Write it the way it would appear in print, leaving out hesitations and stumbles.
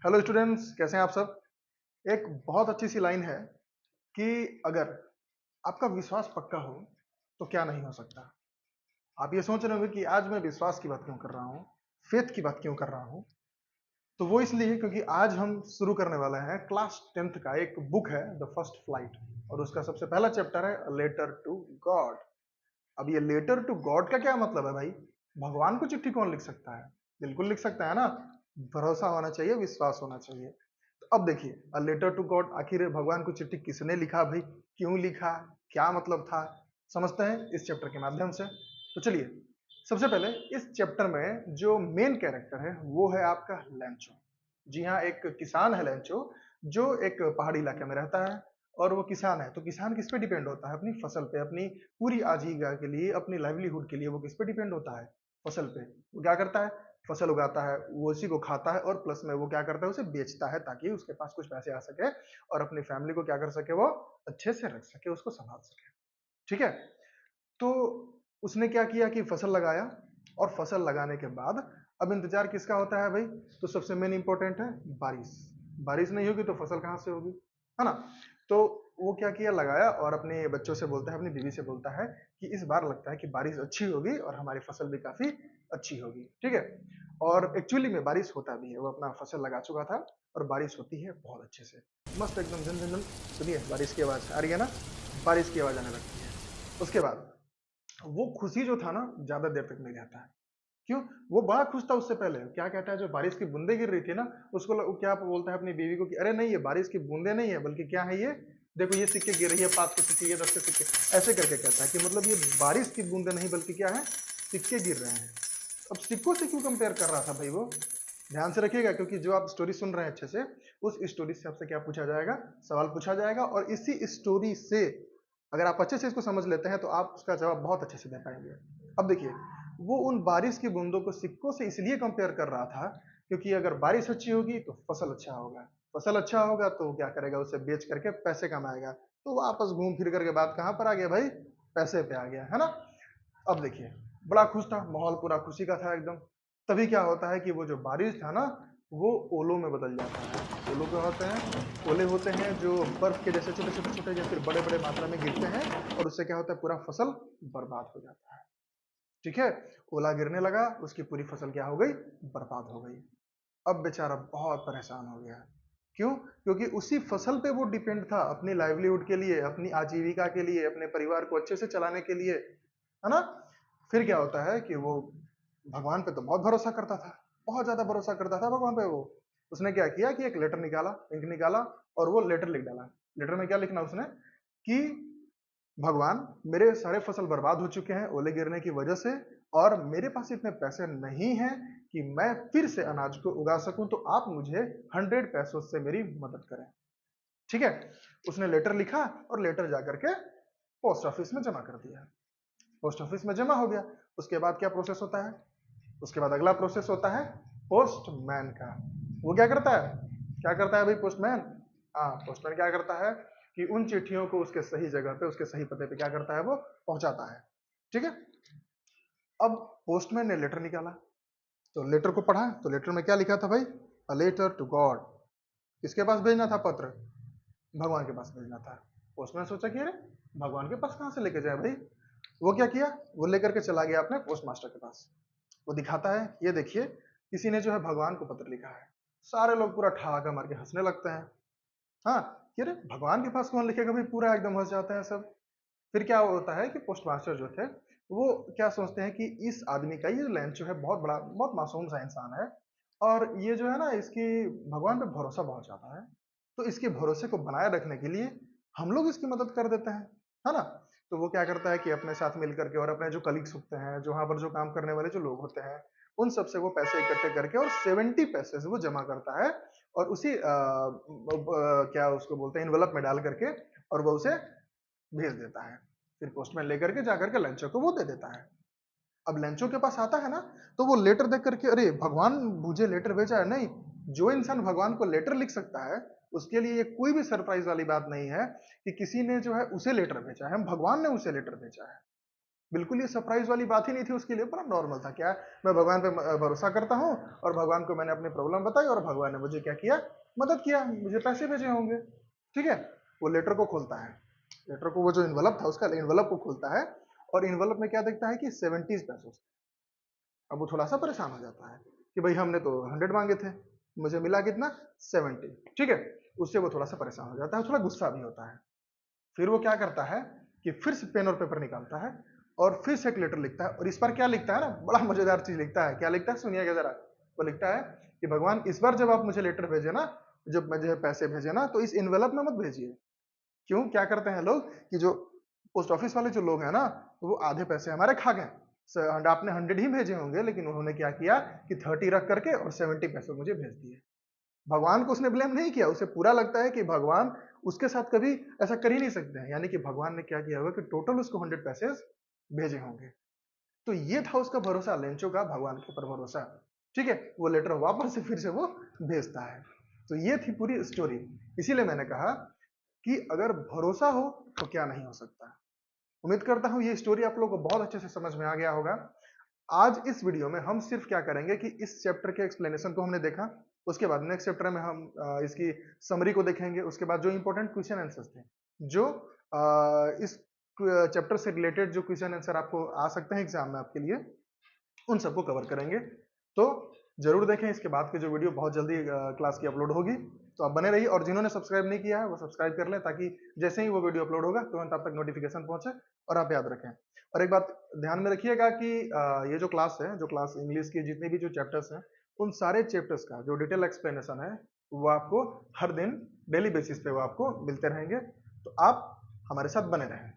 Hello students, कैसे हैं आप सब। एक बहुत अच्छी सी लाइन है कि अगर आपका विश्वास पक्का हो तो क्या नहीं हो सकता। आप ये सोच रहे होंगे कि आज मैं विश्वास की बात क्यों कर रहा हूँ, फेथ की बात क्यों कर रहा हूँ। तो वो इसलिए क्योंकि आज हम शुरू करने वाले हैं क्लास 10th का एक बुक है द फर्स्ट फ्लाइट, और उसका सबसे पहला चैप्टर है लेटर टू गॉड। अब ये लेटर टू गॉड का क्या मतलब है भाई। भगवान को चिट्ठी कौन लिख सकता है? बिल्कुल लिख सकता है ना। भरोसा होना चाहिए, विश्वास होना चाहिए। तो अब देखिए, अ लेटर टू गॉड, आखिर भगवान को चिट्ठी किसने लिखा भाई, क्यों लिखा, क्या मतलब था, समझते हैं इस चैप्टर के माध्यम से। तो चलिए, सबसे पहले इस चैप्टर में जो मेन कैरेक्टर है वो है आपका लैंचो। जी हाँ, एक किसान है लैंचो, जो एक पहाड़ी इलाके में रहता है। और वो किसान है तो किसान किस पे डिपेंड होता है? अपनी फसल पे, अपनी पूरी आजीविका के लिए, अपनी लाइवलीहुड के लिए वो किस पे डिपेंड होता है? फसल पे। वो क्या करता है, फसल उगाता है, वो उसी को खाता है और प्लस में वो क्या करता है, उसे बेचता है ताकि उसके पास कुछ पैसे आ सके और अपनी फैमिली को क्या कर सके, वो अच्छे से रख सके, उसको संभाल सके। ठीक है। तो उसने क्या किया कि फसल लगाया, और फसल लगाने के बाद अब इंतजार किसका होता है भाई? तो सबसे मेन इंपॉर्टेंट है बारिश। बारिश नहीं होगी तो फसल कहाँ से होगी, है ना। तो वो क्या किया, लगाया और अपने बच्चों से बोलता है, अपनी बीवी से बोलता है कि इस बार लगता है कि बारिश अच्छी होगी और हमारी फसल भी काफी अच्छी होगी। ठीक है। और एक्चुअली में बारिश होता भी है, वो अपना फसल लगा चुका था और बारिश होती है बहुत अच्छे से, मस्त एकदम झन झन झन। सुनिए बारिश की आवाज आ रही है ना, बारिश की आवाज आने लगती है। उसके बाद वो खुशी जो था ना, ज्यादा देर तक नहीं रहता है। क्यों? वो बड़ा खुश था उससे पहले। क्या कहता है, जो बारिश की बूंदे गिर रही थी ना, उसको क्या बोलता है अपनी बीवी को कि अरे नहीं, ये बारिश की बूंदे नहीं है, बल्कि क्या है ये, देखो ये सिक्के गिर रही है, 5 के सिक्के, ये 10 के सिक्के। ऐसे करके कहता है कि मतलब ये बारिश की बूंदे नहीं बल्कि क्या है, सिक्के गिर रहे हैं। अब सिक्कों से क्यों कंपेयर कर रहा था भाई वो? ध्यान से रखिएगा, क्योंकि जो आप स्टोरी सुन रहे हैं अच्छे से, उस स्टोरी से आपसे क्या पूछा जाएगा, सवाल पूछा जाएगा, और इसी स्टोरी से अगर आप अच्छे से इसको समझ लेते हैं तो आप उसका जवाब बहुत अच्छे से दे पाएंगे। अब देखिए, वो उन बारिश की बूंदों को सिक्कों से इसलिए कंपेयर कर रहा था क्योंकि अगर बारिश अच्छी होगी तो फसल अच्छा होगा, फसल अच्छा होगा तो क्या करेगा, उसे बेच करके पैसे कमाएगा, तो वापस घूम फिर करके बात कहाँ पर आ गया भाई, पैसे पे आ गया, है ना। अब देखिए, बड़ा खुश था, माहौल पूरा खुशी का था एकदम। तभी क्या होता है कि वो जो बारिश था ना, वो ओलों में बदल जाता है। ओलो क्या होते हैं? ओले होते हैं जो बर्फ के जैसे छोटे छोटे छोटे या फिर बड़े बड़े मात्रा में गिरते हैं, और उससे क्या होता है, पूरा फसल बर्बाद हो जाता है। ठीक है। ओला गिरने लगा, उसकी पूरी फसल क्या हो गई, बर्बाद हो गई। अब बेचारा बहुत परेशान हो गया। क्यों? क्योंकि उसी फसल पे वो डिपेंड था अपनी लाइवलीहुड के लिए, अपनी आजीविका के लिए, अपने परिवार को अच्छे से चलाने के लिए, है ना। फिर क्या होता है कि वो भगवान पे तो बहुत भरोसा करता था, बहुत ज्यादा भरोसा करता था भगवान पे वो। उसने क्या किया कि एक लेटर निकाला, इंक निकाला, और वो लेटर लिख डाला। लेटर में क्या लिखना उसने कि भगवान, मेरे सारे फसल बर्बाद हो चुके हैं ओले गिरने की वजह से, और मेरे पास इतने पैसे नहीं हैं कि मैं फिर से अनाज को उगा सकूं, तो आप मुझे 100 पैसों से मेरी मदद करें। ठीक है। उसने लेटर लिखा और लेटर जाकर के पोस्ट ऑफिस में जमा कर दिया। पोस्ट ऑफिस में जमा हो गया। उसके बाद क्या प्रोसेस होता है? उसके बाद अगला प्रोसेस होता है पोस्टमैन का। वो क्या करता है, क्या करता है भाई पोस्टमैन? हाँ, पोस्टमैन क्या करता है कि उन चिट्ठियों को उसके सही जगह पे, उसके सही पते पे क्या करता है, वो पहुंचाता है। ठीक है। अब पोस्टमैन ने लेटर निकाला, तो लेटर को पढ़ा, तो लेटर में क्या लिखा था भाई, अ लेटर टू गॉड। किसके पास भेजना था पत्र? भगवान के पास भेजना था। पोस्टमैन सोचा कि अरे, भगवान के पास कहाँ से लेके जाए भाई। वो क्या किया, वो लेकर के चला गया अपने पोस्ट मास्टर के पास। वो दिखाता है, ये देखिए, किसी ने जो है भगवान को पत्र लिखा है। सारे लोग पूरा ठहाका मार के हंसने लगते हैं। हाँ, कि अरे भगवान के पास कौन लिखेगा भाई, पूरा एकदम हंस जाते हैं सब। फिर क्या होता है कि पोस्ट मास्टर जो थे, वो क्या सोचते हैं कि इस आदमी का, ये लैंचो है, बहुत बड़ा, बहुत मासूम सा इंसान है, और ये जो है ना, इसकी भगवान पे भरोसा बहुत ज्यादा है, तो इसके भरोसे को बनाए रखने के लिए हम लोग इसकी मदद कर देते हैं, है ना। तो वो क्या करता है कि अपने साथ मिल करके और अपने जो कलीग्स होते हैं, जो वहां पर जो काम करने वाले जो लोग होते हैं, उन सबसे वो पैसे इकट्ठे करके और 70 पैसे से वो जमा करता है, और उसी क्या उसको बोलते हैं, इन्वेलप में डाल करके, और वो उसे भेज देता है। फिर पोस्टमैन लेकर के जाकर के लंचो को वो दे देता है। अब लंचो के पास आता है ना, तो वो लेटर देख करके, अरे भगवान मुझे लेटर भेजा है। नहीं, जो इंसान भगवान को लेटर लिख सकता है, उसके लिए ये कोई भी सरप्राइज वाली बात नहीं है कि किसी ने जो है उसे लेटर भेजा है, हम भगवान ने उसे लेटर भेजा है। बिल्कुल ये सरप्राइज वाली बात ही नहीं थी उसके लिए, पूरा नॉर्मल था। क्या मैं भगवान पे भरोसा करता हूँ और भगवान को मैंने अपनी प्रॉब्लम बताई और भगवान ने मुझे क्या किया, मदद किया, मुझे पैसे भेजे होंगे। ठीक है, वो लेटर को खोलता है, लेटर को, वो जो इन्वेलप था उसका इन्वेलप को खोलता है और इन्वेलप में क्या देखता है कि 70 पैसे। अब वो थोड़ा सा परेशान हो जाता है कि भाई हमने तो 100 मांगे थे, मुझे मिला कितना, 70। ठीक है, उससे वो थोड़ा सा परेशान हो जाता है, थोड़ा गुस्सा भी होता है। फिर वो क्या करता है कि फिर से पेन और पेपर निकालता है और फिर से एक लेटर लिखता है, और इस बार क्या लिखता है ना, बड़ा मजेदार चीज लिखता है। क्या लिखता है सुनिएगा जरा। वो लिखता है कि भगवान इस बार जब आप मुझे लेटर भेजे ना, जब मुझे पैसे भेजे ना, तो इस इन्वेलप में मत भेजिए। क्यों, क्या करते हैं लोग कि जो पोस्ट ऑफिस वाले जो लोग हैं ना, वो आधे पैसे हमारे खा गए। आपने 100 ही भेजे होंगे, लेकिन उन्होंने क्या किया कि 30 रख करके और 70 पैसे मुझे भेज दिए। भगवान को उसने ब्लेम नहीं किया, उसे पूरा लगता है कि भगवान उसके साथ कभी ऐसा कर ही नहीं सकते हैं, यानी कि भगवान ने क्या किया होगा कि टोटल उसको 100 पैसे भेजे होंगे। तो ये था उसका भरोसा, लेंचो का भगवान के ऊपर भरोसा। ठीक है, वो लेटर वापस से फिर से वो भेजता है। तो ये थी पूरी स्टोरी। इसीलिए मैंने कहा कि अगर भरोसा हो तो क्या नहीं हो सकता। उम्मीद करता हूं ये स्टोरी आप लोगों को बहुत अच्छे से समझ में आ गया होगा। आज इस वीडियो में हम सिर्फ क्या करेंगे कि इस चैप्टर के एक्सप्लेनेशन को हमने देखा, उसके बाद नेक्स्ट चैप्टर में हम इसकी समरी को देखेंगे, उसके बाद जो इंपॉर्टेंट क्वेश्चन आंसर्स थे, जो इस चैप्टर से रिलेटेड जो क्वेश्चन आंसर आपको आ सकते हैं एग्जाम में आपके लिए, उन सबको कवर करेंगे। तो जरूर देखें, इसके बाद की जो वीडियो बहुत जल्दी क्लास की अपलोड होगी। तो आप बने रहिए, और जिन्होंने सब्सक्राइब नहीं किया है वो सब्सक्राइब कर लें, ताकि जैसे ही वो वीडियो अपलोड होगा तुरंत आप तक नोटिफिकेशन पहुंचे। और आप याद रखें, और एक बात ध्यान में रखिएगा कि ये जो क्लास है, जो क्लास इंग्लिश की जितने भी जो चैप्टर्स हैं, उन सारे चैप्टर्स का जो डिटेल एक्सप्लेनेशन है वो आपको हर दिन डेली बेसिस पे वो आपको मिलते रहेंगे। तो आप हमारे साथ बने रहें।